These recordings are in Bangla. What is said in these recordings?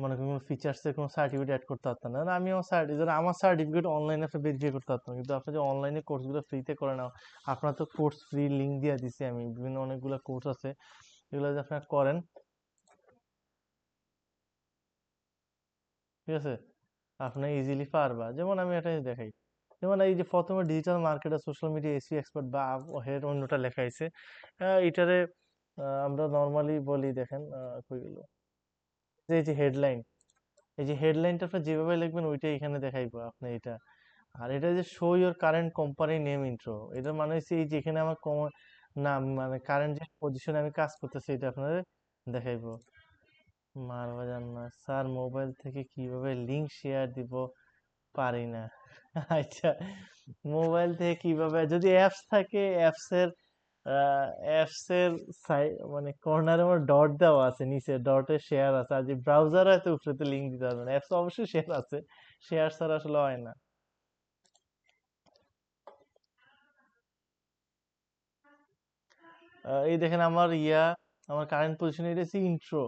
মনে করেন কোনো ফিচার্সের কোনো সার্টিফিকেট অ্যাড করতে পারতাম না। আমি আমার সার্টিফিকেট অনলাইনে আপনি ভেরিফাই করতে পারতাম, কিন্তু আপনি যে অনলাইনে কোর্সগুলো ফ্রিতে করে নাও, আপনার তো কোর্স ফ্রি লিঙ্ক দিয়ে দিছি আমি, বিভিন্ন অনেকগুলো কোর্স আছে, এগুলো যদি আপনারা করেন, ঠিক আছে, আপনি ইজিলি পারবা। যেমন আমি এটা দেখাই, যেমন এই যে প্রথমে digital marketer social media AC expert বা হের অন্যটা লেখা আছে, এটারে আমরা নর্মালি বলি, দেখেন কই গেল, এই যে হেডলাইন, এই যে হেডলাইনটা আপনি যেভাবে লিখবেন ওইটাই এখানে দেখাইবো আপনি এটা। আর এটা যে show your current company name intro, এটার মানে হচ্ছে এই যেখানে আমার নাম, মানে কারেন্ট যে পজিশনে আমি কাজ করতেছি এটা আপনাদের দেখাইবো। মারবা যান না স্যার, মোবাইল থেকে কিভাবে লিংক শেয়ার দিব, পারি না। আচ্ছা, মোবাইল থেকে কিভাবে, যদি অ্যাপস থাকে, অ্যাপসের মানে কর্নারে আমার ডট দেওয়া আছে, নিচে ডটে শেয়ার আছে, আর যে ব্রাউজার হয়তো উপরেতে লিংক দিতে পারবেন, অ্যাপস অবশ্যই শেয়ার আছে, শেয়ার ছাড়া আসলে হয় না। এই দেখেন আমার আমার কারেন্ট পজিশন এটা হচ্ছে ইন্ট্রো,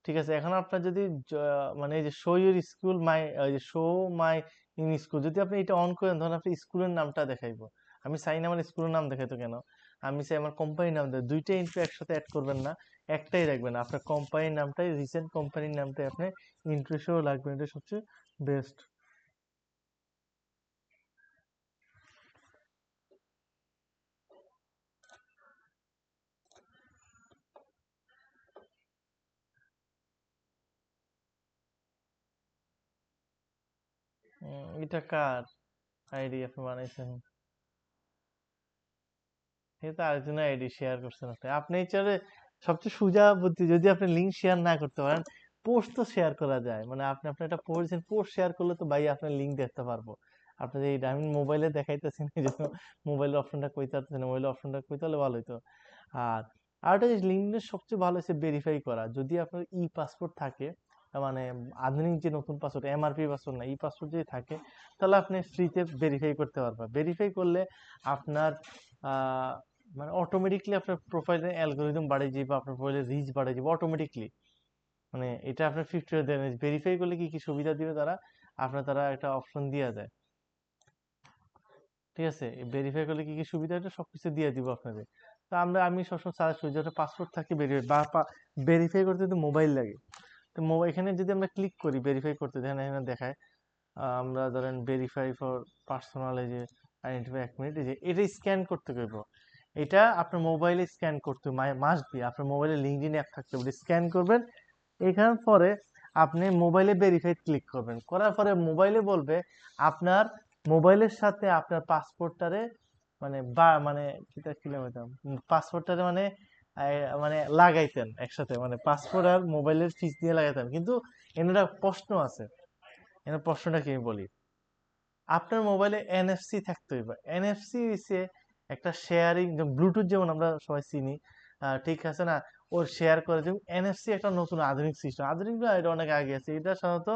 ঠিক আছে। এখন আপনার যদি মানে এই যে show your school my, show my in school, যদি আপনি এটা অন করেন, ধরুন আপনি স্কুলের নামটা দেখাইবো, আমি চাই না আমার স্কুলের নাম দেখাইতো কেন, আমি চাই আমার কোম্পানির নাম দেয়, দুইটা ইন্ট্রো একসাথে অ্যাড করবেন না, একটাই রাখবেন, আপনার কোম্পানির নামটাই, রিসেন্ট কোম্পানির নামটাই আপনি ইন্ট্রো হিসেবে লাগবেন, এটা সবচেয়ে বেস্ট। এটা কার আইডি আপনি বানাইছেন? এটা আরেকজনের আইডি শেয়ার করছেন আপনি, আপনি চাইলে সবচেয়ে সোজা বুদ্ধি, যদি আপনি লিঙ্ক শেয়ার না করতে পারেন, পোস্ট তো শেয়ার করা যায়, মানে আপনি আপনার একটা পড়েছেন, পোস্ট শেয়ার করলে তো ভাই আপনার লিঙ্ক দেখতে পারবো। আপনি যে এইটা আমি মোবাইলে দেখাইতেছি না, এই জন্য মোবাইলের অপশনটা কইতে পারতেছি না, মোবাইলের অপশনটা কইতে হলে ভালো হতো। আর আরেকটা জিনিস, লিঙ্কডইনের সবচেয়ে ভালো হচ্ছে ভেরিফাই করা, যদি আপনার ই পাসপোর্ট থাকে, মানে আধুনিক যে নতুন পাসপোর্ট, এমআরপি পাসপোর্ট না, ই পাসপোর্ট যদি থাকে, তাহলে আপনি ফ্রিতে ভেরিফাই করতে পারবেন। ভেরিফাই করলে আপনার আহ মানে অটোমেটিকলি আপনার প্রোফাইলের অ্যালগোরিদম বাড়িয়ে যাবে, আপনার প্রোফাইলের রিচ বাড়িয়ে যাবে অটোমেটিকলি। মানে এটা আপনার ফিফটি দেন, ভেরিফাই করলে কি কি সুবিধা দিবে তারা, তারা একটা অপশন দিয়ে দেয়, ঠিক আছে, ভেরিফাই করলে কি কি সুবিধা, এটা সবকিছু দিয়ে দিব আপনাদের। তো আমি সবসময় সাজেস্ট করি যে পাসপোর্ট থাকে ভেরিফাই, বা ভেরিফাই করতে তো মোবাইল লাগে, তো এখানে যদি আমরা ক্লিক করি ভেরিফাই করতে, দেখেন এখানে দেখায়, আমরা ধরেন ভেরিফাই ফর পার্সোনাল, এই যে আইডেন্টিফাই, 1 মিনিট, এই যে এটা স্ক্যান করতে কইব, এটা আপনার মোবাইলে স্ক্যান করতে মাস্ট বি, আপনার মোবাইলে লিঙ্কডইন অ্যাপ থাকতে হবে, স্ক্যান করবেন, এখান পরে আপনি মোবাইলে ভেরিফাই ক্লিক করবেন, করার পরে মোবাইলে বলবে আপনার মোবাইলের সাথে আপনার পাসপোর্টটারে, মানে মানে কিটা কিলোমিটার পাসপোর্টটারে, মানে লাগাইতেন একসাথে, মানে পাসপোর্ট আর মোবাইলের ফিস দিয়ে লাগাইতেন, কিন্তু এখানে একটা প্রশ্ন আছে, এখানে প্রশ্নটা কি আমি বলি, আপনার মোবাইলে এনএফসি থাকতে হইবে, এনএফসি হচ্ছে একটা শেয়ারিং, ব্লুটুথ যেমন আমরা সবাই চিনি, ঠিক আছে না, ওর শেয়ার করে, যেমন এনএফসি একটা নতুন আধুনিক সিস্টেম, আধুনিক না, এটা অনেক আগে আছে, এটা সাধারণত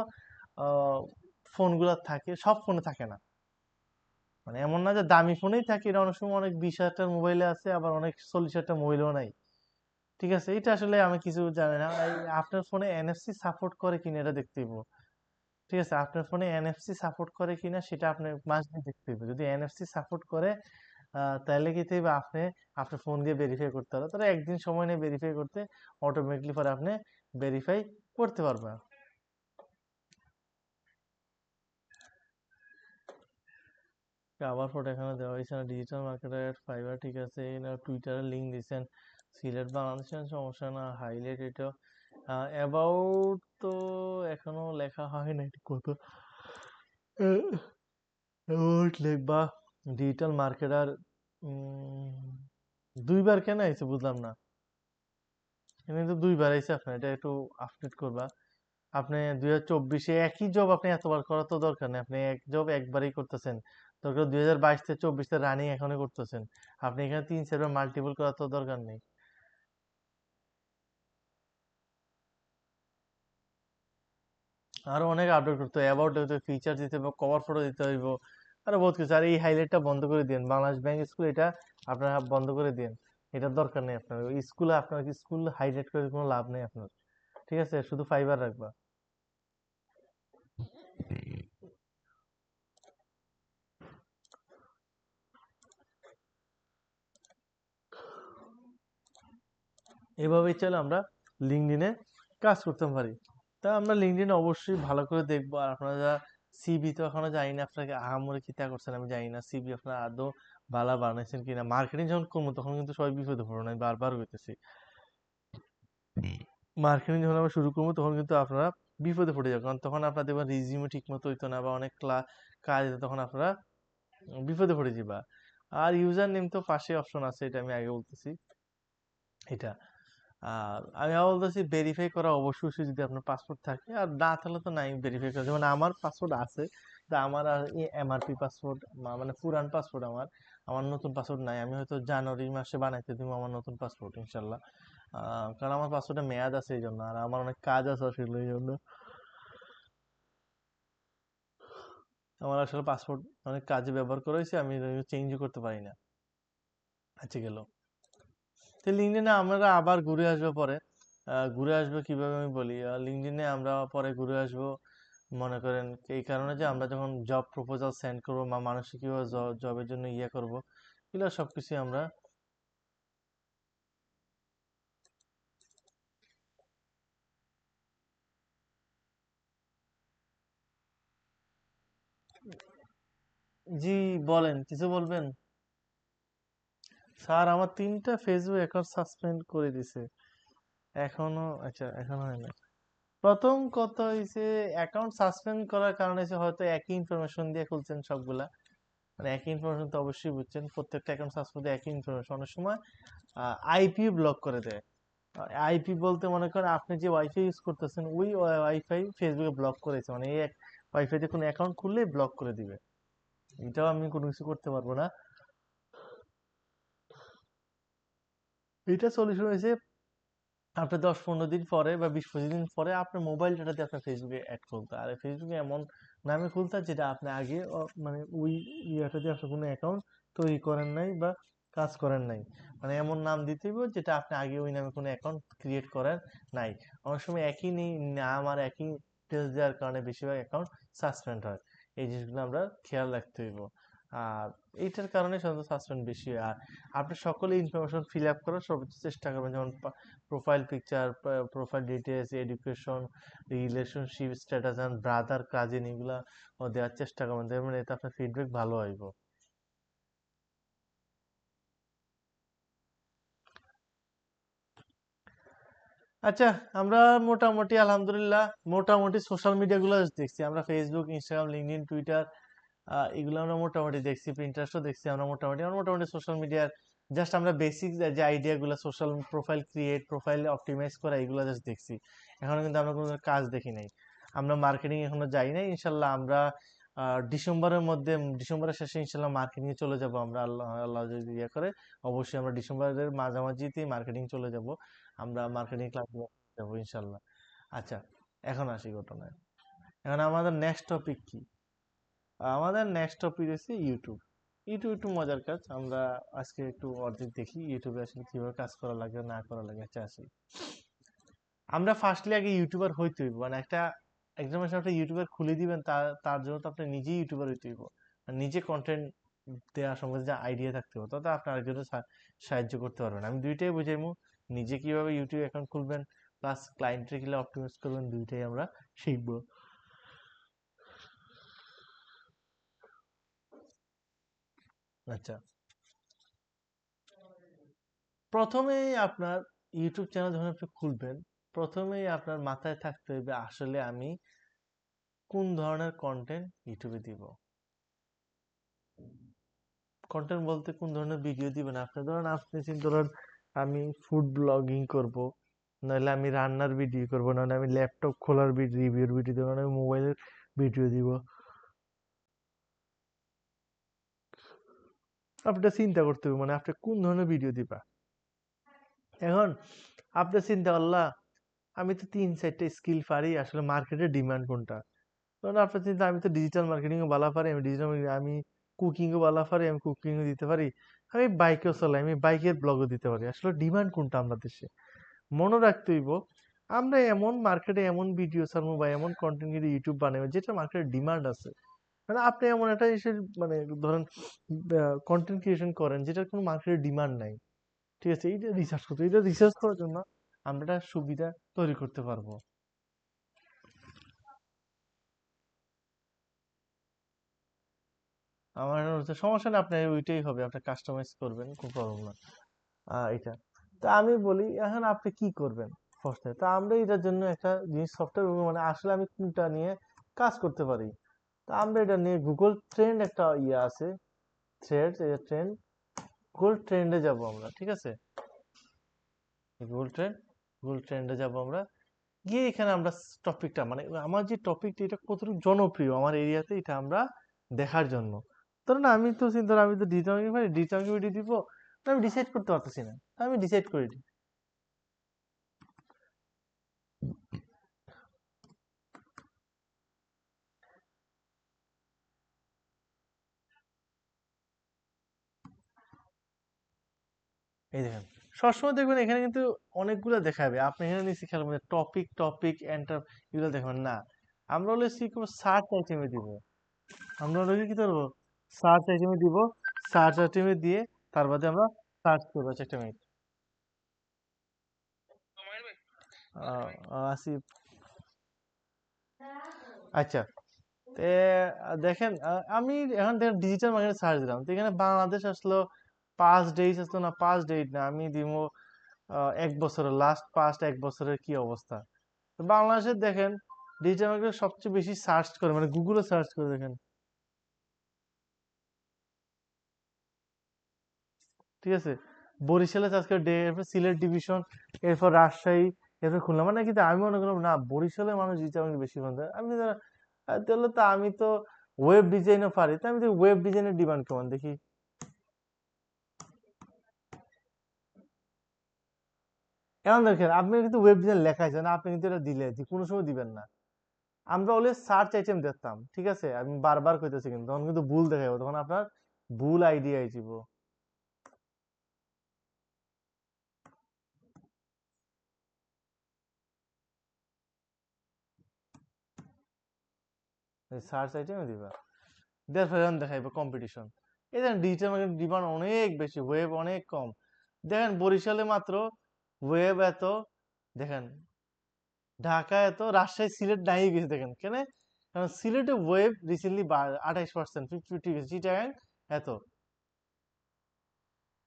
ফোনগুলো থাকে, সব ফোনে থাকে না, মানে এমন না যে দামি ফোনেই থাকে, এটা অনেক সময় অনেক 20,000টার মোবাইলে আছে, আবার অনেক 40,000টার মোবাইলেও নাই, ঠিক আছে, এটা আসলে আমি কিছু জানি না, আপনার ফোনে এনএফসি সাপোর্ট করে কিনা এটা দেখতে হইব, ঠিক আছে, আপনার ফোনে এনএফসি সাপোর্ট করে কিনা সেটা আপনি মাস্ট বি দেখতে হবে, যদি এনএফসি সাপোর্ট করে, তাহলে কি হইবে, আপনি আপনার ফোন দিয়ে ভেরিফাই করতে হবে, তাহলে একদিন সময় নিয়ে ভেরিফাই করতে, অটোমেটিকলি পরে আপনি ভেরিফাই করতে পারবেন। আবার ফটো এখানে দেওয়া হয়েছে না, ডিজিটাল মার্কেটার ফাইবার, ঠিক আছে, না টুইটারের লিঙ্ক দিচ্ছেন, সিলেট বাংলাদেশের সমস্যা না, হাইলাইট এটা, অ্যাবাউট তো এখনো লেখা হয় না, এটা কত অ্যাবাউট লিখবা, ডিজিটাল মার্কেটার, দুইবার কেন আইছে বুঝলাম না, এখানে তো দুইবার আইছে, আপনার এটা একটু আপডেট করবা, আপনি 2024-এ একই জব আপনি এতবার করার তো দরকার নেই, আপনি এক জব একবারই করতেছেন, দরকার 2022 থেকে 24-তে রানিং এখনই করতেছেন, আপনি এখানে 3-4বার মাল্টিপল করার তো দরকার নেই। আরো অনেক আপডেট করতে হবে, অ্যাবাউট দিতে হবে, ফিচার দিতে হবে, কভার ফটো দিতে হইব, আরো বহুত কিছু, আর এই হাইলাইটটা বন্ধ করে দিন, বাংলাদেশ ব্যাংক স্কুল এটা আপনারা বন্ধ করে দিন, এটার দরকার নেই আপনার, ওই স্কুলে আপনার স্কুল হাইলাইট করে কোনো লাভ নেই আপনার, ঠিক আছে, শুধু ফাইবার রাখবা। এভাবেই চলে আমরা লিঙ্কডইনে কাজ করতে পারি। তা আমরা লিঙ্কডইন অবশ্যই ভালো করে দেখবো। আর আপনারা যারা সিভি তো এখনো জানি না আপনাকে আহামরি কি তা করছেন আমি জানি না সিভি আপনারা আদৌ ভালো বানাইছেন কিনা। মার্কেটিং যখন করবো তখন কিন্তু সবাই বিপদে পড়বেন, আমি বারবার বলতেছি। মার্কেটিং যখন আমরা শুরু করবো তখন কিন্তু আপনারা বিপদে পড়ে যাবেন, কারণ তখন আপনার দেখবেন রিজিউমে ঠিক মতো হইতো না বা অনেক কাজ হতো, তখন আপনারা বিপদে পড়ে যাবা। আর ইউজার নেম তো পাশে অপশন আছে, এটা আমি আগে বলতেছি এটা। আর আমি আবার বলতেছি ভেরিফাই করা অবশ্যই যদি আপনার পাসপোর্ট থাকে, আর না থাকলে তো নাই ভেরিফাই করা। যেমন আমার পাসপোর্ট আছে, তা আমার আর এমআরপি পাসপোর্ট মানে পুরান পাসপোর্ট আমার, আমার নতুন পাসপোর্ট নাই। আমি হয়তো জানুয়ারি মাসে বানাইতে দিব আমার নতুন পাসপোর্ট ইনশাল্লাহ। কারণ আমার পাসপোর্টে মেয়াদ আছে এই জন্য, আর আমার অনেক কাজ আছে আসলে এই জন্য। আমার আসলে পাসপোর্ট অনেক কাজে ব্যবহার করা হয়েছে, আমি চেঞ্জও করতে পারি না। আচ্ছা গেল, তো লিঙ্কডইনে আমরা আবার ঘুরে আসবো পরে। ঘুরে আসবো কিভাবে আমি বলি, লিঙ্কডইনে আমরা পরে ঘুরে আসবো মনে করেন এই কারণে যে আমরা যখন জব প্রপোজাল সেন্ড করবো বা মানুষকে কিভাবে জবের জন্য ইয়ে করবো, এগুলো সবকিছু আমরা জি বলেন, কিছু বলবেন? স্যার আমার 3টা ফেসবুক অ্যাকাউন্ট সাসপেন্ড করে দিছে এখনো। আচ্ছা এখনো হয় না। প্রথম কথা হয়েছে অ্যাকাউন্ট সাসপেন্ড করার কারণ হচ্ছে হয়তো একই ইনফরমেশন দিয়ে খুলছেন সবগুলা, মানে একই ইনফরমেশন তো অবশ্যই বুঝছেন, প্রত্যেকটা অ্যাকাউন্ট সাসপেন্ড একই ইনফরমেশন অনেক সময় আইপি ব্লক করে দেয়। আইপি বলতে মনে করেন আপনি যে ওয়াইফাই ইউজ করতেছেন ওই ওয়াইফাই ফেসবুকে ব্লক করেছে, মানে এই ওয়াইফাইতে কোনো অ্যাকাউন্ট খুললে ব্লক করে দিবে। এটাও আমি কোনো কিছু করতে পারবো না। এটা সলিউশন হয়েছে আপনি 10-15 দিন পরে বা 20-25 দিন পরে আপনার মোবাইল ডাটা দিয়ে আপনার ফেসবুকে অ্যাড খুলতে, আর ফেসবুকে এমন নামে খুলতে যেটা আপনি আগে মানে ওই ইয়েটা দিয়ে আপনি কোনো অ্যাকাউন্ট তৈরি করেন নাই বা কাজ করেন নাই, মানে এমন নাম দিতে হবে যেটা আপনি আগে ওই নামে কোনো অ্যাকাউন্ট ক্রিয়েট করেন নাই। অনেক সময় একই নেই নাম আর একই ডিটেলস দেওয়ার কারণে বেশিরভাগ অ্যাকাউন্ট সাসপেন্ড হয়। এই জিনিসগুলো আমরা খেয়াল রাখতে হইব। আর এইটার কারণে সাধারণত সাসপেন্ড বেশি হয়। আর আপনি সকলে ইনফরমেশন ফিল আপ করার সর্বোচ্চ চেষ্টা করবেন, যেমন profile picture, profile details, education, relationship status and brother cousin, এগুলা দেওয়ার চেষ্টা করবেন, দেখবেন এতে আপনার ফিডব্যাক ভালো হইব। আচ্ছা, আমরা মোটামুটি আলহামদুলিল্লাহ মোটামুটি সোশ্যাল মিডিয়া গুলো দেখছি আমরা, ফেসবুক, ইনস্টাগ্রাম, লিঙ্কডইন, টুইটার, এগুলো আমরা মোটামুটি দেখছি, প্রিন্টারেস্টও দেখছি আমরা মোটামুটি সোশ্যাল মিডিয়ার জাস্ট আমরা বেসিক যে আইডিয়া গুলো, social profile create, profile optimise করা, এগুলো জাস্ট দেখছি। এখনো কিন্তু আমরা কোনো কাজ দেখি নাই, আমরা মার্কেটিং এখনো যাই নাই। ইনশাল্লাহ আমরা ডিসেম্বরের মধ্যে, ডিসেম্বরের শেষে ইনশাল্লাহ মার্কেটিং এ চলে যাব আমরা, আল্লাহ আল্লাহ যদি ইয়ে করে। অবশ্যই আমরা ডিসেম্বরের মাঝামাঝিতে মার্কেটিং চলে যাব, আমরা মার্কেটিং ক্লাস যাবো ইনশাল্লাহ। আচ্ছা, এখন আসি ঘটনায়। এখন আমাদের নেক্সট টপিক কি? আমাদের নেক্সট টপিক হচ্ছে ইউটিউব। ইউটিউব একটু মজার কাজ, আমরা আজকে একটু অর্ধেক দেখি ইউটিউবে আসলে কিভাবে কাজ করা লাগে না করা লাগে। আচ্ছা আসি, আমরা ফার্স্টলি আগে ইউটিউবার হইতে হইব, মানে একটা এক্সামিনেশন আপনি ইউটিউবার খুলে দিবেন, তার তার জন্য তো আপনি নিজেই ইউটিউবার হইতে হইব। আর নিজে কন্টেন্ট দেওয়া সম্বন্ধে যে আইডিয়া থাকতে হবে, তবে আপনি আরেকজনের সাহায্য করতে পারবেন। আমি দুইটাই বুঝাইমু, নিজে কিভাবে ইউটিউব অ্যাকাউন্ট খুলবেন প্লাস ক্লায়েন্টের কিভাবে অপটিমাইজ করবেন, দুইটাই আমরা শিখবো। আচ্ছা, প্রথমেই আপনার ইউটিউব চ্যানেল যখন আপনি খুলবেন, প্রথমেই আপনার মাথায় থাকতে হবে আসলে আমি কোন ধরনের কন্টেন্ট ইউটিউবে দিব। কন্টেন্ট বলতে কোন ধরনের ভিডিও দিবেন আপনি, ধরেন আপনি চিন্তা করেন আমি ফুড ব্লগিং করব, নাহলে আমি রান্নার ভিডিও করব, নাহলে আমি ল্যাপটপ খোলার রিভিউর ভিডিও দেবো, নাহলে আমি মোবাইলের ভিডিও দিব। আপনার চিন্তা করতে হবে মানে আপনি কোন ধরনের ভিডিও দিবা। এখন আপনি চিন্তা করলা আমি তো 3-4টা স্কিল পারি, আসলে মার্কেটের ডিমান্ড কোনটা। কারণ আপনার চিন্তা আমি তো ডিজিটাল মার্কেটিং ও ভালো পারি, আমি ডিজিটাল আমি কুকিং ও ভালো পারি, আমি কুকিং ও দিতে পারি, আমি বাইকও চালাই, আমি বাইকের ব্লগও দিতে পারি। আসলে ডিমান্ড কোনটা আমরা দেশে মনে রাখতে হইব। আমরা এমন মার্কেটে এমন ভিডিও ছাড়বো বা এমন কন্টেন্ট কিন্তু ইউটিউব বানাবো যেটা মার্কেটে ডিমান্ড আছে। মানে আপনি এমন একটা জিনিসের মানে ধরেন কন্টেন্ট ক্রিয়েশন করেন যেটার কোনো মার্কেটে ডিমান্ড নাই, ঠিক আছে, এইটা রিসার্চ করতে, এটা রিসার্চ করার জন্য আমরা একটা সুবিধা তৈরি করতে পারবো। আমার হচ্ছে সমস্যা না, আপনার ওইটাই হবে, আপনি কাস্টমাইজ করবেন, কোনো প্রবলেম না। এটা তা আমি বলি, এখন আপনি কি করবেন ফার্স্টে? তা আমরা এটার জন্য একটা জিনিস সফটওয়্যার, মানে আসলে আমি কোনটা নিয়ে কাজ করতে পারি, তা আমরা এটা নিয়ে গুগল ট্রেন্ড একটা ইয়ে আছে, থ্রেড, ট্রেন্ড, গুগল ট্রেন্ডে যাব আমরা, ঠিক আছে? গুগল ট্রেন্ড, গুগল ট্রেন্ডে যাব আমরা, গিয়ে এখানে আমরা টপিকটা, মানে আমার যে টপিকটা এটা কতটুকু জনপ্রিয় আমার এরিয়াতে, এটা আমরা দেখার জন্য। ধরুন আমি তো চিন্তা, আমি তো ডিজিটাল মার্কেটিং পারি, ডিজিটাল মার্কেটিং দিব, তা আমি ডিসাইড করতে পারতেছি না, তা আমি ডিসাইড করে দিই। এই দেখেন, সবসময় দেখবেন এখানে কিন্তু অনেকগুলো দেখাবে, আপনি এখানে নিচে খেয়াল করবেন টপিক, টপিক এন্টার, এগুলো দেখবেন না। আমরা হলে কি করবো, সার্চ আইটেমে দিব, আমরা হলে কি করবো, সার্চ আইটেমে দিব, সার্চ আইটেমে দিয়ে তার বাদে আমরা সার্চ করবো। আচ্ছা, একটা মিনিট, আসিফ, আচ্ছা। তে দেখেন, আমি এখন দেখেন ডিজিটাল মার্কেটে সার্চ দিলাম, তো এখানে বাংলাদেশ আসলো, 5 ডেজ আসলো না, 5 ডেট না, আমি দিব 1 বছরের, লাস্ট পাস্ট 1 বছরের কি অবস্থা। তো বাংলাদেশের দেখেন ডিজিটাল মার্কেটে সবচেয়ে বেশি সার্চ করে, মানে গুগলে সার্চ করে দেখেন, ঠিক আছে? বরিশালে সার্চ করে, এরপর সিলেট ডিভিশন, এরপর রাজশাহী, এরপর খুলনা, মানে কিন্তু আমি মনে করলাম না বরিশালের মানুষ ডিজিটাল মার্কেট বেশি পছন্দ করে। আমি তো, তাহলে তো আমি তো ওয়েব ডিজাইনও পারি, তো আমি তো ওয়েব ডিজাইনের ডিমান্ড কেমন দেখি। এখন দেখেন আপনি কিন্তু ওয়েব ডিজাইন লেখা আছে না, আপনি কিন্তু এটা দিলে যে কোনো সময় দিবেন না। আমরা অলওয়েজ সার্চ আইটেম দেখতাম, ঠিক আছে, আমি বারবার কইতেছি, কিন্তু তখন কিন্তু ভুল দেখাবো, তখন আপনার ভুল আইডিয়া আইছিব। সার্চ আইটেমে দিবা, দেড় ফেরান দেখাইবো কম্পিটিশন। এই দেখেন ডিজিটাল মার্কেটিং ডিমান্ড অনেক বেশি, ওয়েব অনেক কম। দেখেন বরিশালে মাত্র ওয়েব এত, দেখেন ঢাকা এত, রাজশাহী সিলেট নাই গেছে, দেখেন কেন? কারণ সিলেটে ওয়েব রিসেন্টলি 28%, 50 গেছে, চিটাগাং এত,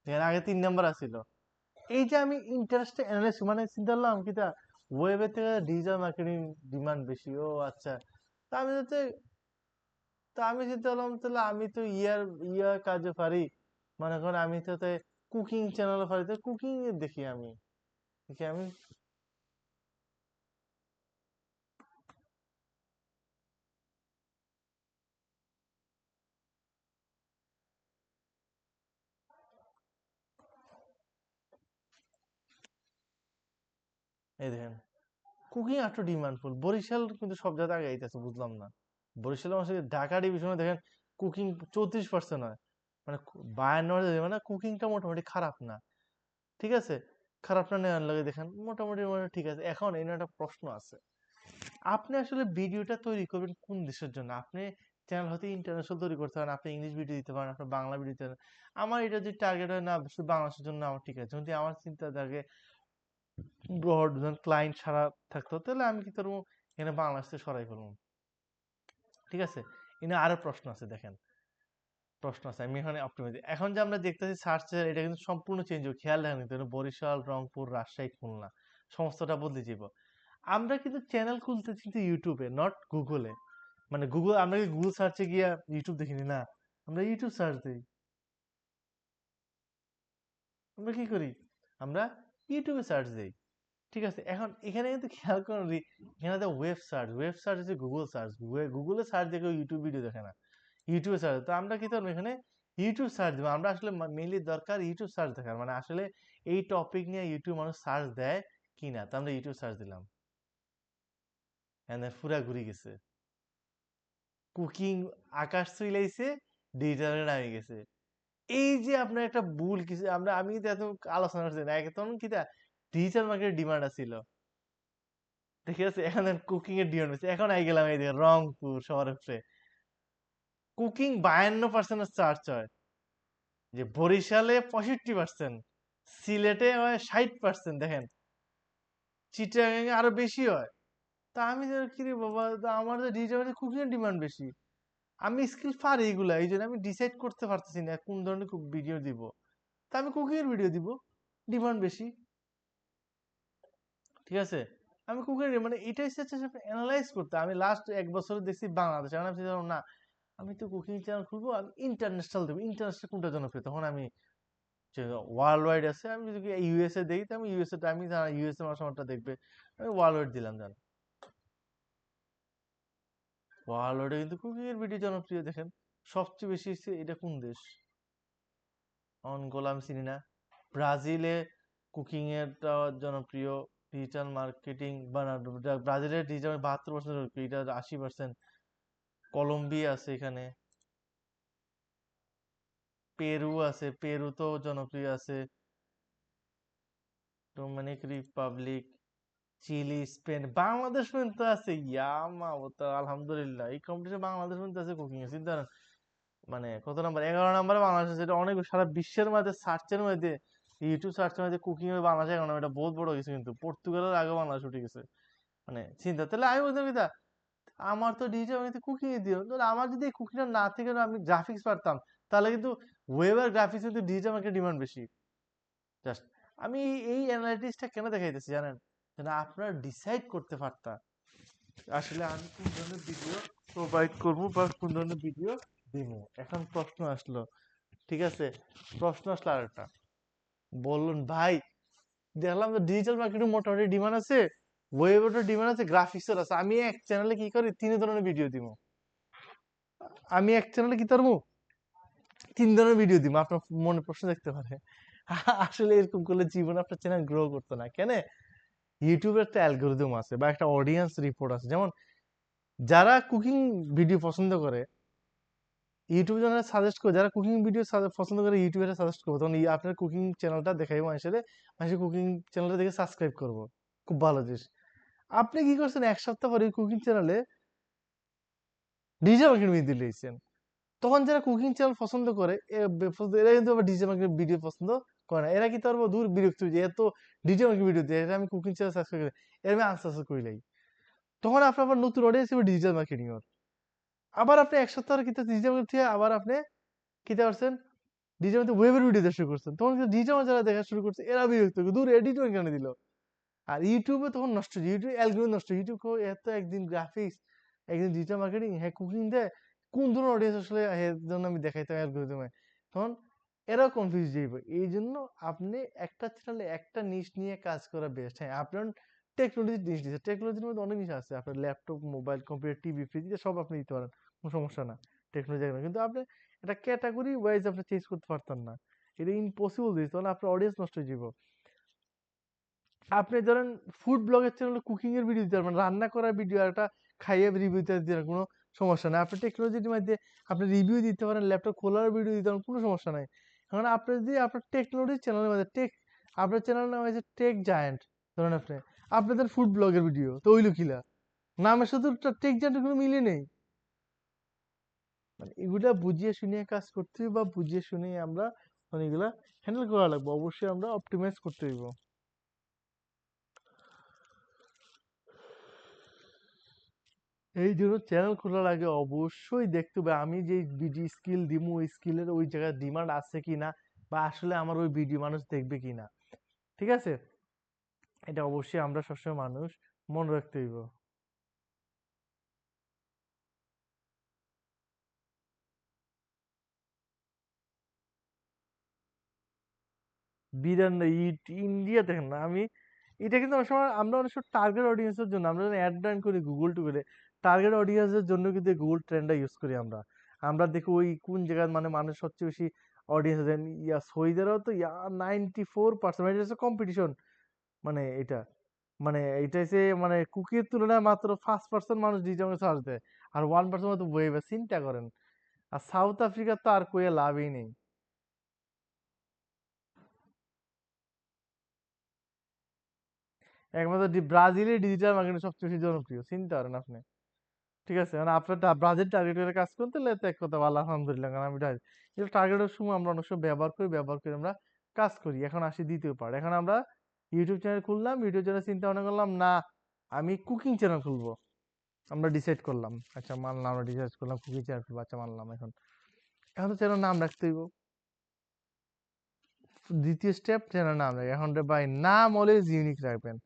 দেখেন আগে 3 নাম্বার আছিল। এই যে আমি ইন্টারেস্ট অ্যানালাইসিস, মানে চিন্তা করলাম কি, তা ওয়েবের থেকে ডিজিটাল মার্কেটিং ডিমান্ড বেশি, ও আচ্ছা। তা আমি হচ্ছে, তা আমি চিন্তা করলাম তাহলে আমি তো ইয়ার কাজে পারি, মনে করেন আমি তো কুকিং চ্যানেলে পারি, তো কুকিং দেখি, আমি দেখি, আমি এই দেখেন কুকিং এত ডিমান্ডফুল, বরিশাল কিন্তু সব জায়গায় আগে আইতেছে, বুঝলাম না। বরিশালের মানুষ, ঢাকা ডিভিশনে দেখেন কুকিং 34% হয়, মানে 52, মানে কুকিংটা মোটামুটি খারাপ না, ঠিক আছে? খারাপ না নেওয়ার লাগে, দেখেন মোটামুটি মানে ঠিক আছে। এখন এখানে একটা প্রশ্ন আছে, আপনি আসলে ভিডিওটা তৈরি করবেন কোন দেশের জন্য? আপনি চ্যানেল হয়তো ইন্টারন্যাশনাল তৈরি করতে পারেন, আপনি ইংলিশ ভিডিও দিতে পারেন, আপনি বাংলা ভিডিও দিতে পারেন। আমার এটা যদি টার্গেট হয় না শুধু বাংলাদেশের জন্য, আমার ঠিক আছে। যদি আমার চিন্তা থাকে ব্রড ক্লায়েন্ট সারা থাকতো, তাহলে আমি কি করবো, এখানে বাংলাদেশ থেকে সরাই ফেলবো, ঠিক আছে? এখানে আরো প্রশ্ন আছে, দেখেন প্রশ্ন আছে, আমি এখানে অপটিমাইজ, এখন যে আমরা দেখতেছি সার্চের, এটা কিন্তু সম্পূর্ণ চেঞ্জ হবে, খেয়াল রাখেন কিন্তু বরিশাল, রংপুর, রাজশাহী, খুলনা সমস্তটা বদলে যাব। আমরা কিন্তু চ্যানেল খুলতেছি কিন্তু ইউটিউবে, নট গুগলে। মানে গুগল, আমরা কি গুগল সার্চে গিয়া ইউটিউব দেখিনি না, আমরা ইউটিউব সার্চ দিই। আমরা কি করি, আমরা ইউটিউবে সার্চ দিই, ঠিক আছে? এখন এখানে কিন্তু খেয়াল করুন, এখানে ওয়েব সার্চ, ওয়েব সার্চ হচ্ছে গুগল সার্চ, গুগলে সার্চ দেখে ইউটিউব ভিডিও দেখে না, ইউটিউবে সার্চ। তো আমরা কি করবো, এখানে ইউটিউব সার্চ দেবো। আমরা আসলে মেইনলি দরকার ইউটিউব সার্চ দেখার, মানে আসলে এই টপিক নিয়ে ইউটিউব মানুষ সার্চ দেয় কিনা, তো আমরা ইউটিউব সার্চ দিলাম, পুরা ঘুরে গেছে, কুকিং আকাশ চুইলাইছে, ডিজিটালে নামে গেছে। এই যে আপনার একটা ভুল কিছু, আমি কিন্তু এত আলোচনা করছি না, তখন কি ডিজিটাল মার্কেটের ডিমান্ড আছিল, ঠিক আছে? এখন কুকিং এর ডিমান্ড হচ্ছে, এখন আই গেলাম এই দিকে রংপুর শহরে, কুকিং 52% চার্জ হয়, যে বরিশালে 65% সিলেটে হয় 60%, দেখেন চিটাগাং আরো বেশি হয়। তা আমি যে কি রে বাবা, তা আমার তো ডিজিটাল কুকিং এর ডিমান্ড বেশি। আমি স্কিল পারি এগুলা, এই জন্য আমি ডিসাইড করতে পারতেছি না কোন ধরনের ভিডিও দিব। তা আমি কুকিং এর ভিডিও দিব, ডিমান্ড বেশি। ঠিক আছে, আমি কুকিং মানে এটাই হচ্ছে অ্যানালাইজ করতে। আমি লাস্ট 1 বছর দেখছি বাংলাদেশ, এখন আমি চিন্তা করলাম, না আমি তো কুকিং চ্যানেল খুলবো, আমি ইন্টারন্যাশনাল দেবো। ইন্টারন্যাশনাল কোনটা জনপ্রিয়, তখন আমি ওয়ার্ল্ড ওয়াইড আছে, আমি যদি ইউএসএ দেই তো আমি ইউএসএ টা, আমি যারা ইউএসএ মাসামারটা দেখবে, আমি ওয়ার্ল্ড ওয়াইড দিলাম। জান ওয়ার্ল্ড ওয়াইডে কিন্তু কুকিং এর ভিডিও জনপ্রিয়। দেখেন সবচেয়ে বেশি এটা কোন দেশ, অনগোলা আমি চিনি না। ব্রাজিলে কুকিং এরটা জনপ্রিয়, ডিজিটাল মার্কেটিং ব্রাজিলের ডিজিটাল 72% জনপ্রিয়, এটা 80%। কলম্বিয়া আছে এখানে, পেরু আছে, পেরু তো জনপ্রিয় আছে, Dominic Republic, Chile, Spain, Bangladesh পর্যন্ত আছে। ইয়ামা ও তো আলহামদুলিল্লাহ, এই কম্পিটিশন বাংলাদেশ পর্যন্ত আছে কুকিং এ, চিন্তা করেন। মানে কত নাম্বার, 11 নম্বরে বাংলাদেশ আছে। এটা অনেক, সারা বিশ্বের মধ্যে সার্চের মধ্যে, ইউটিউব সার্চের মধ্যে কুকিং এ বাংলাদেশ 11 নম্বর, এটা বহুত বড় কিছু। কিন্তু পর্তুগালের আগে বাংলাদেশ উঠে গেছে। মানে চিন্তা, তাহলে আমি বলতাম কি, আমার তো ডিজিটাল কুকিং এ দিও, তাহলে আমার যদি কুকিংটা না থেকে আমি গ্রাফিক্স পারতাম, তাহলে কিন্তু ওয়েব আর গ্রাফিক্স কিন্তু ডিজিটাল মার্কেট ডিমান্ড বেশি। জাস্ট আমি এই অ্যানালাইটিক্সটা কেন দেখাইতেছি জানেন, যেন আপনারা ডিসাইড করতে পারতা আসলে আমি কোন ধরনের ভিডিও প্রোভাইড করবো বা কোন ধরনের ভিডিও দিব। এখন প্রশ্ন আসলো, ঠিক আছে, প্রশ্ন আসলো আরেকটা, বলুন ভাই, দেখলাম তো ডিজিটাল মার্কেটিং মোটামুটি ডিমান্ড আছে, ওয়েবের ডিমান্ড আছে, গ্রাফিক্সের আছে, আমি এক চ্যানেলে কি করি, 3 ধরনের ভিডিও দিব। আমি এক চ্যানেলে কি করবো, 3 ধরনের ভিডিও দিব। আপনার মনে প্রশ্ন দেখতে পারে, আসলে এরকম করলে জীবনে আপনার চ্যানেল গ্রো করতো না কেন? ইউটিউবের একটা অ্যালগোরিদম আছে বা একটা অডিয়েন্স রিপোর্ট আছে। যেমন যারা কুকিং ভিডিও পছন্দ করে, ইউটিউবে যারা সাজেস্ট করে, যারা কুকিং ভিডিও পছন্দ করে, ইউটিউবে সাজেস্ট করবো, তখন আপনার কুকিং চ্যানেলটা দেখাইবো মানুষের, মানুষের কুকিং চ্যানেলটা দেখে সাবস্ক্রাইব করবো। খুব ভালো জিনিস। আপনি কি করছেন, 1 সপ্তাহ পরে কুকিং চ্যানেলে ডিজে মার্কেট ভিডিও দিয়েছেন, তখন যারা কুকিং চ্যানেল পছন্দ করে এরা কিন্তু আবার ডিজে মার্কেট ভিডিও পছন্দ করে না। এরা কি তার দূর বিরক্ত হয়ে যায়, এত ডিজে মার্কেট ভিডিও দিয়ে, এটা আমি কুকিং চ্যানেল সাবস্ক্রাইব করি, এর আমি আনসাবস্ক্রাইব করি লাই। তখন আপনার আবার নতুন অডিয়েন্স হবে ডিজিটাল মার্কেটিং এর। আবার আপনি 1 সপ্তাহ কিন্তু ডিজিটাল মার্কেটিং, আবার আপনি কি করছেন, ডিজিটাল মার্কেটিং ওয়েবের ভিডিও দেখা শুরু করছেন, তখন কিন্তু ডিজিটাল যারা দেখা শুরু করছে এরা বিরক্ত, দূর এডিট কেন দিল। আর ইউটিউবে তখন নষ্ট, ইউটিউব অ্যালগরিদম নষ্ট। ইউটিউব এত একদিন গ্রাফিক্স, একদিন ডিজিটাল মার্কেটিং, হ্যাঁ কুকিং দেয়, কোন ধরনের অডিয়েন্স আসলে এর জন্য আমি দেখাইতাম অ্যালগরিদমে, তখন এরাও কনফিউজ যাইব। এই জন্য আপনি একটা চ্যানেলে একটা নিশ নিয়ে কাজ করা বেস্ট। হ্যাঁ আপনার টেকনোলজি জিনিস দিচ্ছে, টেকনোলজির মধ্যে অনেক জিনিস আছে, আপনার laptop, mobile, computer, TV, fridge, সব আপনি দিতে পারেন, কোনো সমস্যা না টেকনোলজি। কিন্তু আপনি এটা ক্যাটাগরি ওয়াইজ আপনি চেঞ্জ করতে পারতেন না, এটা ইম্পসিবল দিচ্ছে, তাহলে আপনার অডিয়েন্স নষ্ট হয়ে যাব। আপনি ধরেন ফুড ব্লগের চ্যানেলে কুকিং এর ভিডিও দিতে পারবেন, রান্না করার ভিডিও, একটা খাইয়ে রিভিউ দিতে দিতে কোনো সমস্যা নাই। আপনি টেকনোলজির মধ্যে আপনি রিভিউ দিতে পারেন, ল্যাপটপ খোলার ভিডিও দিতে পারেন, কোনো সমস্যা নাই। কারণ আপনি যদি আপনার টেকনোলজি চ্যানেলের মধ্যে আপনার চ্যানেলের নাম হয়েছে টেক জায়ান্ট, ধরেন আপনাদের ফুড ব্লগের ভিডিও তো ওইলো কিলা, নামের সাথে টেক জায়ান্টের কোনো মিলে নেই। মানে এগুলা বুঝিয়ে শুনিয়ে কাজ করতে হবে, বা বুঝিয়ে শুনিয়ে আমরা মানে এগুলা হ্যান্ডেল করা লাগবে, অবশ্যই আমরা অপটিমাইজ করতে হইব। এই জন্য চ্যানেল খোলার আগে অবশ্যই দেখতে হবে আমি যে ভিডিও স্কিল দিব, ওই স্কিলের ওই জায়গায় ডিমান্ড আছে কিনা, বা আসলে আমার ওই ভিডিও মানুষ দেখবে কিনা। ঠিক আছে, এটা অবশ্যই আমরা সবসময় মানুষ মনে রাখতে হইব। বিরান ইন্ডিয়া দেখেন না, আমি এটা কিন্তু অনেক সময় আমরা অনেক সময় টার্গেট অডিয়েন্সের জন্য আমরা অ্যাড রান করি গুগল টুগলে, টার্গেট অডিয়েন্সের জন্য কিন্তু গুগল ট্রেন্ডটা ইউজ করি আমরা। আমরা দেখি ওই কোন জায়গায় মানে মানুষ সবচেয়ে বেশি অডিয়েন্স দেন, ইয়া সৌদিরাও তো 94%, মানে এটা কম্পিটিশন। মানে এটা, মানে এটা হচ্ছে মানে কুকির তুলনায় মাত্র 5% মানুষ ডিজিটাল সার্চ দেয়, আর 1% মতো ওয়েবে, চিন্তা করেন। আর সাউথ আফ্রিকা তো আর কইয়া লাভই নেই। একমাত্র ব্রাজিলে ডিজিটাল মার্কেটিং সবচেয়ে বেশি জনপ্রিয়, চিন্তা করেন আপনি। ঠিক আছে, মানে আপনার ব্রাজিল টার্গেট করে কাজ করতে হলে তো এক কথা ভালো, আলহামদুলিল্লাহ। কারণ আমি টার্গেটের সময় আমরা অনেক সময় ব্যবহার করি আমরা কাজ করি। এখন আসি দ্বিতীয় পার্ট। এখন আমরা ইউটিউব চ্যানেল খুললাম, ইউটিউব চ্যানেল চিন্তা ভাবনা করলাম না আমি কুকিং চ্যানেল খুলবো। আমরা ডিসাইড করলাম, আচ্ছা মানলাম, আমরা ডিসাইড করলাম কুকিং চ্যানেল খুলবো, আচ্ছা মানলাম। এখন এখন তো চ্যানেল নাম রাখতে হইব। দ্বিতীয় স্টেপ, চ্যানেল নাম রাখি। এখন রে ভাই নাম অলওয়েজ ইউনিক রাখবেন,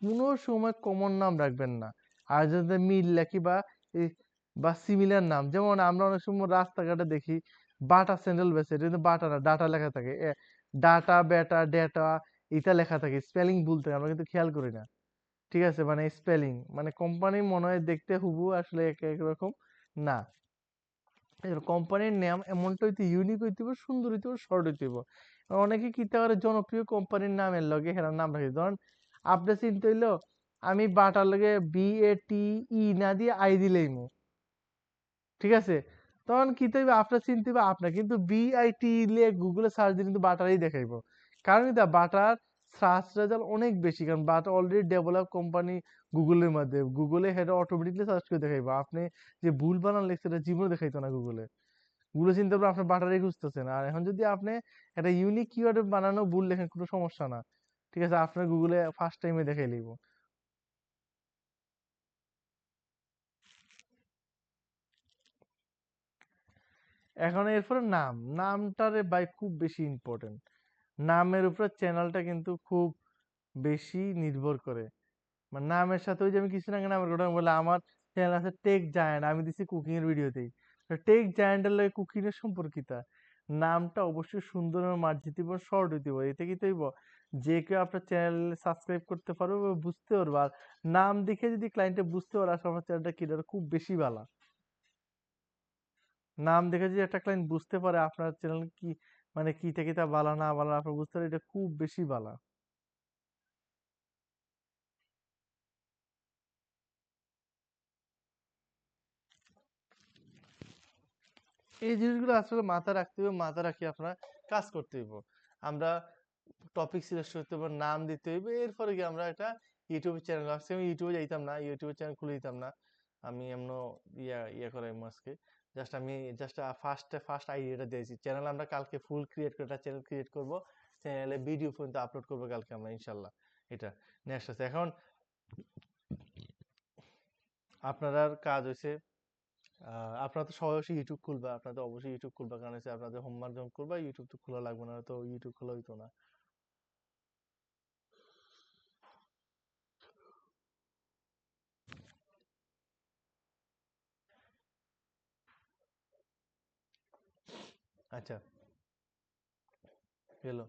কোনো সময় কমন নাম রাখবেন না। আর যদি মিল লেখি বা বা সিমিলার নাম, যেমন আমরা অনেক সময় রাস্তাঘাটে দেখি বাটা স্যান্ডেল বেচে, এটা কিন্তু বাটা না, ডাটা লেখা থাকে। ডাটা বেটা ডেটা এটা লেখা থাকে, স্পেলিং ভুল থাকে, আমরা কিন্তু খেয়াল করি না। ঠিক আছে, মানে স্পেলিং মানে কোম্পানি মনে হয় দেখতে হুবহু, আসলে এক এক রকম না। কোম্পানির নাম এমনটা হইতে ইউনিক হইতে হবে, সুন্দর হইতে হবে, শর্ট হইতে হবে। অনেকে কি করে জনপ্রিয় কোম্পানির নামের লগে হেরার নাম রাখে। ধরেন আপনি চিন্তা হইলো আমি বাটার লগে BATE না দিয়ে আই দিলেই মু, ঠিক আছে, তখন কি হইবে আপনার চিনতে হবে আপনার, কিন্তু BIT লিয়ে গুগলে সার্চ দিলে কিন্তু বাটারই দেখাইবো। কারণ কি বাটার সার্চ রেজাল্ট অনেক বেশি, কারণ বাটার অলরেডি ডেভেলপ কোম্পানি গুগলের মধ্যে, গুগলে হেটা অটোমেটিকলি সার্চ করে দেখাইবো। আপনি যে ভুল বানান লিখছেন এটা জীবনে দেখাইতো না গুগলে। গুগলে চিন্তা করবে আপনার বাটারই খুঁজতেছেন। আর এখন যদি আপনি একটা ইউনিক কিওয়ার্ড বানানো ভুল লেখেন, কোনো সমস্যা না, ঠিক আছে, আপনার গুগলে ফার্স্ট টাইমে দেখাই লিব। এখন এরপরে নাম, নামটারে ভাই খুব বেশি ইম্পর্টেন্ট। নামের উপরে চ্যানেলটা কিন্তু খুব বেশি নির্ভর করে। মানে নামের সাথে, ওই যে আমি কিছুদিন আগে নামের কথা বললাম, আমার চ্যানেল আছে টেক জায়ান্ট, আমি দিছি কুকিং এর ভিডিওতেই। টেক জায়ান্টের লগে কুকিং এর সম্পর্কিতা। নামটা অবশ্যই সুন্দর এবং মার্জিত এবং শর্ট হইতে হবে। এতে কি হইব, যে কেউ আপনার চ্যানেল সাবস্ক্রাইব করতে পারবে এবং বুঝতে পারবে। আর নাম দেখে যদি ক্লায়েন্টে বুঝতে পারে আসলে আমার চ্যানেলটা কি, এটা খুব বেশি ভালো। নাম দেখে যদি একটা ক্লায়েন্ট বুঝতে পারে আপনার চ্যানেল কি, মানে কি থেকে তা ভালো না ভালো আপনি বুঝতে পারে, এটা খুব বেশি ভালো। এই জিনিসগুলো আসলে মাথায় রাখতে হবে, মাথায় রাখি আপনার কাজ করতে হইব। আমরা টপিক সিলেক্ট করতে হবে, নাম দিতে হইবে, এরপরে কি আমরা একটা ইউটিউব চ্যানেল আসছে, আমি ইউটিউবে যাইতাম না, ইউটিউব চ্যানেল খুলে দিতাম না। আমি এমন ইয়া করাই আজকে, জাস্ট আমি জাস্ট ফার্স্ট আইডিয়াটা দিয়েছি। চ্যানেল আমরা কালকে ফুল ক্রিয়েট করে একটা চ্যানেল ক্রিয়েট করব, চ্যানেলে ভিডিও পর্যন্ত আপলোড করবো কালকে আমরা ইনশাল্লাহ। এটা নেক্সট আছে। এখন আপনার কাজ হয়েছে, আপনারা তো সবাই অবশ্যই ইউটিউব খুলবা, আপনারা তো অবশ্যই ইউটিউব খুলবা, কারণ হচ্ছে আপনাদের হোমওয়ার্ক যখন করবা ইউটিউব তো খোলা লাগবে না, তো ইউটিউব খোলা হইতো না। আচ্ছা, গেল।